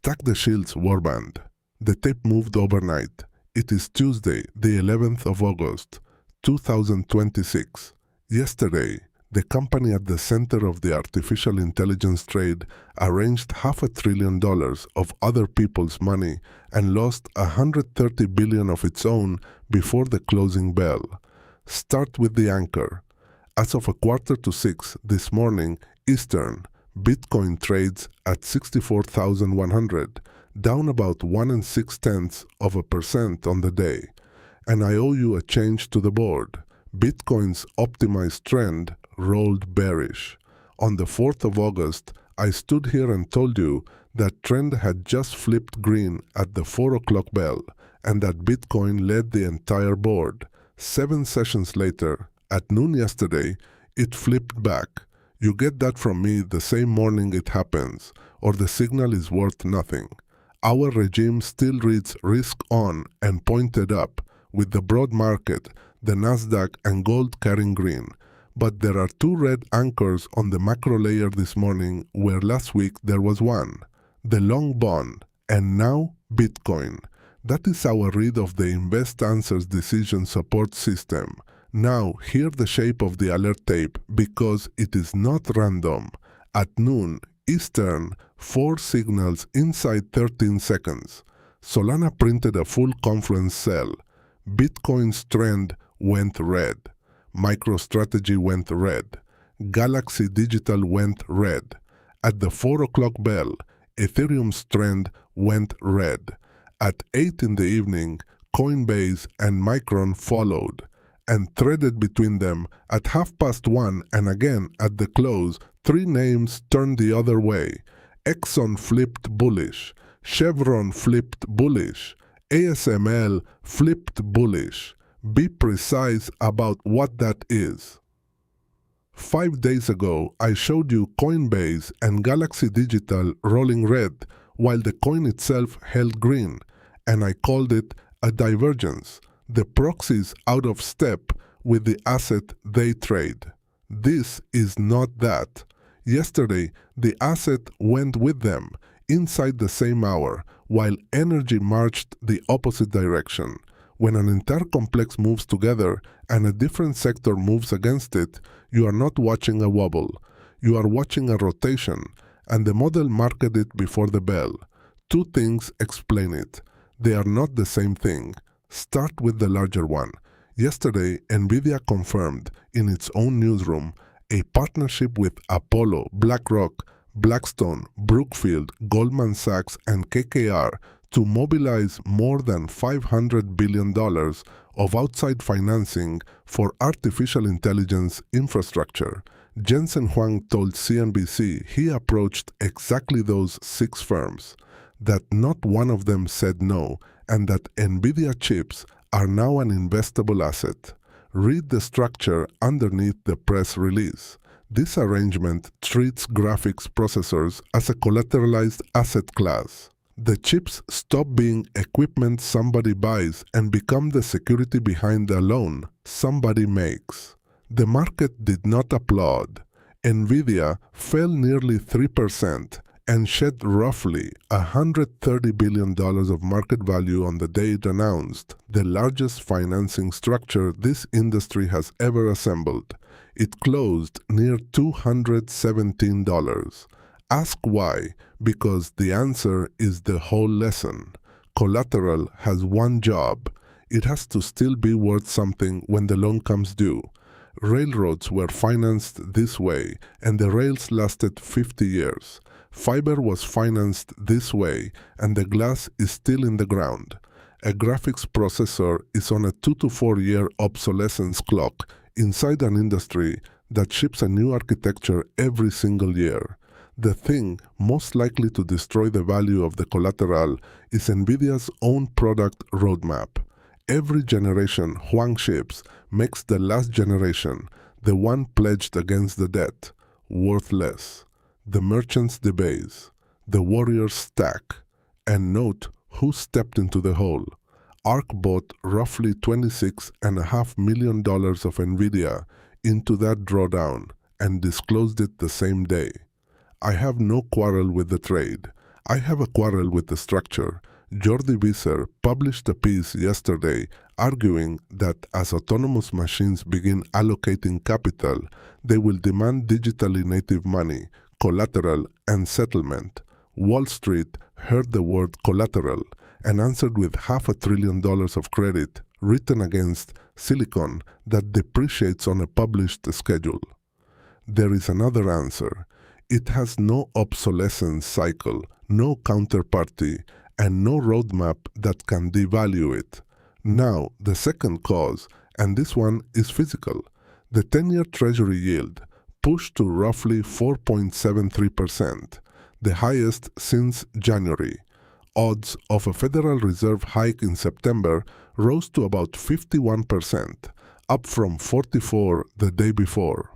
Stack the shields, Warband. The tape moved overnight. It is Tuesday, the 11th of August, 2026. Yesterday, the company at the center of the artificial intelligence trade arranged $500 billion of other people's money and lost $130 billion of its own before the closing bell. Start with the anchor. As of 5:45 this morning, Eastern, Bitcoin trades at 64,100, down about 1.6% on the day. And I owe you a change to the board. Bitcoin's optimized trend rolled bearish. On the 4th of August, I stood here and told you that trend had just flipped green at the 4 o'clock bell and that Bitcoin led the entire board. 7 sessions later, at noon yesterday, it flipped back. You get that from me the same morning it happens, or the signal is worth nothing. Our regime still reads risk on and pointed up, with the broad market, the Nasdaq and gold carrying green. But there are 2 red anchors on the macro layer this morning where last week there was one. The long bond, and now Bitcoin. That is our read of the InvestAnswers Decision Support System. Now hear the shape of the alert tape because it is not random. At noon, Eastern, 4 signals inside 13 seconds. Solana printed a full conference sell. Bitcoin's trend went red. MicroStrategy went red. Galaxy Digital went red. At the 4 o'clock bell, Ethereum's trend went red. At 8 in the evening, Coinbase and Micron followed and threaded between them. At 1:30 and again at the close, 3 names turned the other way. Exxon flipped bullish. Chevron flipped bullish. ASML flipped bullish. Be precise about what that is. 5 days ago, I showed you Coinbase and Galaxy Digital rolling red while the coin itself held green, and I called it a divergence. The proxies out of step with the asset they trade. This is not that. Yesterday, the asset went with them inside the same hour, while energy marched the opposite direction. When an entire complex moves together and a different sector moves against it, you are not watching a wobble. You are watching a rotation, and the model marked it before the bell. 2 things explain it. They are not the same thing. Start with the larger one. Yesterday, NVIDIA confirmed in its own newsroom a partnership with Apollo, BlackRock, Blackstone, Brookfield, Goldman Sachs, and KKR to mobilize more than $500 billion of outside financing for artificial intelligence infrastructure. Jensen Huang told CNBC he approached exactly those 6 firms, that not one of them said no, and that NVIDIA chips are now an investable asset. Read the structure underneath the press release. This arrangement treats graphics processors as a collateralized asset class. The chips stop being equipment somebody buys and become the security behind the loan somebody makes. The market did not applaud. NVIDIA fell nearly 3% and shed roughly $130 billion of market value on the day it announced the largest financing structure this industry has ever assembled. It closed near $217. Ask why, because the answer is the whole lesson. Collateral has one job. It has to still be worth something when the loan comes due. Railroads were financed this way, and the rails lasted 50 years. Fiber was financed this way, and the glass is still in the ground. A graphics processor is on a 2 to 4 year obsolescence clock inside an industry that ships a new architecture every single year. The thing most likely to destroy the value of the collateral is NVIDIA's own product roadmap. Every generation Huang ships makes the last generation, the one pledged against the debt, worthless. The merchants debase, the warriors stack, and note who stepped into the hole. ARK bought roughly $26.5 million of NVIDIA into that drawdown and disclosed it the same day. I have no quarrel with the trade. I have a quarrel with the structure. Jordi Visser published a piece yesterday arguing that as autonomous machines begin allocating capital, they will demand digitally native money, collateral, and settlement. Wall Street heard the word collateral and answered with $500 billion of credit written against silicon that depreciates on a published schedule. There is another answer. It has no obsolescence cycle, no counterparty, and no roadmap that can devalue it. Now, the second cause, and this one is physical. The 10-year Treasury yield pushed to roughly 4.73%, the highest since January. Odds of a Federal Reserve hike in September rose to about 51%, up from 44% the day before.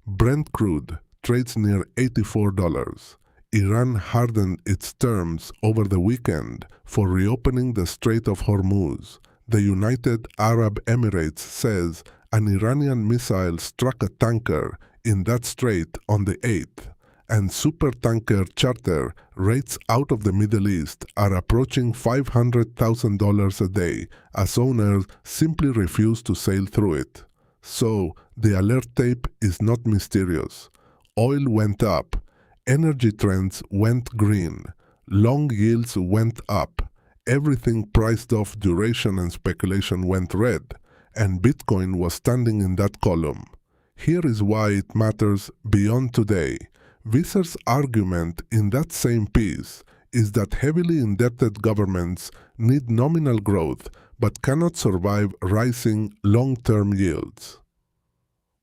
Brent crude trades near $84. Iran hardened its terms over the weekend for reopening the Strait of Hormuz. The United Arab Emirates says an Iranian missile struck a tanker in that strait on the 8th, and supertanker charter rates out of the Middle East are approaching $500,000 a day as owners simply refuse to sail through it. So, the alert tape is not mysterious. Oil went up, energy trends went green, long yields went up, everything priced off duration and speculation went red, and Bitcoin was standing in that column. Here is why it matters beyond today. Visser's argument in that same piece is that heavily indebted governments need nominal growth but cannot survive rising long-term yields.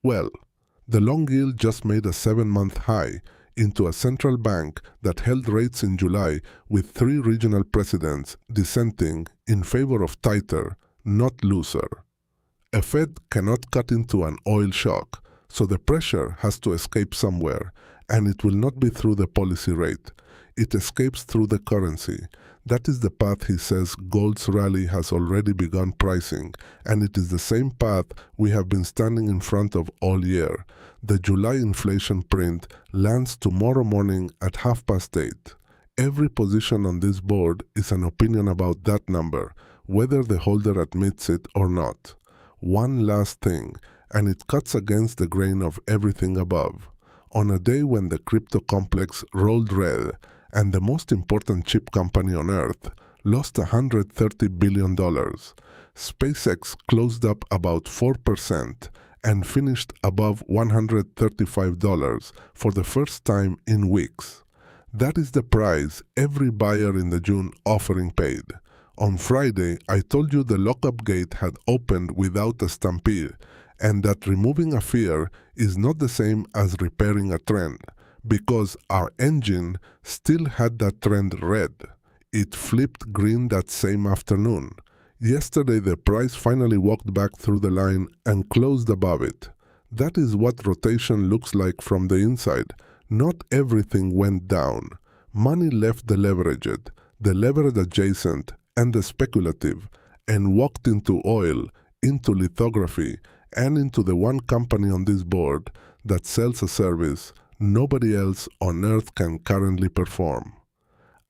Well, the long yield just made a 7-month high into a central bank that held rates in July with 3 regional presidents dissenting in favor of tighter, not looser. A Fed cannot cut into an oil shock, so the pressure has to escape somewhere, and it will not be through the policy rate. It escapes through the currency. That is the path he says gold's rally has already begun pricing, and it is the same path we have been standing in front of all year. The July inflation print lands tomorrow morning at 8:30. Every position on this board is an opinion about that number, whether the holder admits it or not. One last thing, and it cuts against the grain of everything above. On a day when the crypto complex rolled red and the most important chip company on earth lost $130 billion, SpaceX closed up about 4% and finished above $135 for the first time in weeks. That is the price every buyer in the June offering paid. On Friday, I told you the lockup gate had opened without a stampede, and that removing a fear is not the same as repairing a trend, because our engine still had that trend red. It flipped green that same afternoon. Yesterday the price finally walked back through the line and closed above it. That is what rotation looks like from the inside. Not everything went down. Money left the leveraged, the levered adjacent, and the speculative, and walked into oil, into lithography, and into the one company on this board that sells a service nobody else on Earth can currently perform.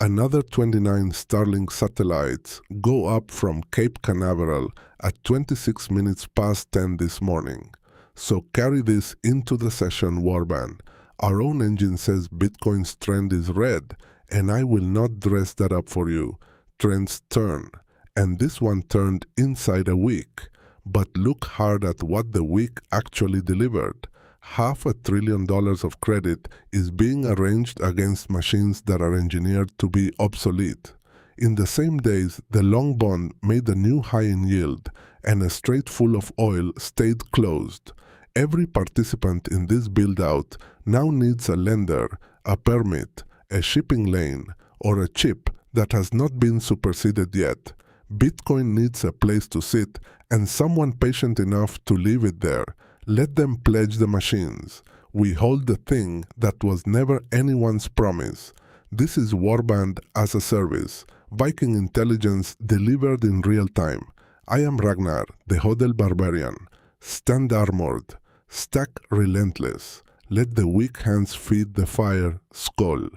Another 29 Starlink satellites go up from Cape Canaveral at 26 minutes past 10 this morning. So carry this into the session, Warband. Our own engine says Bitcoin's trend is red, and I will not dress that up for you. Trends turn, and this one turned inside a week. But look hard at what the week actually delivered. $500 billion of credit is being arranged against machines that are engineered to be obsolete. In the same days, the long bond made a new high in yield, and a strait full of oil stayed closed. Every participant in this build-out now needs a lender, a permit, a shipping lane, or a chip that has not been superseded yet. Bitcoin needs a place to sit and someone patient enough to leave it there. Let them pledge the machines. We hold the thing that was never anyone's promise. This is Warband as a service. Viking intelligence delivered in real time. I am Ragnar, the HODLBARBARIan. Stand armored. Stack relentless. Let the weak hands feed the fire. Skål.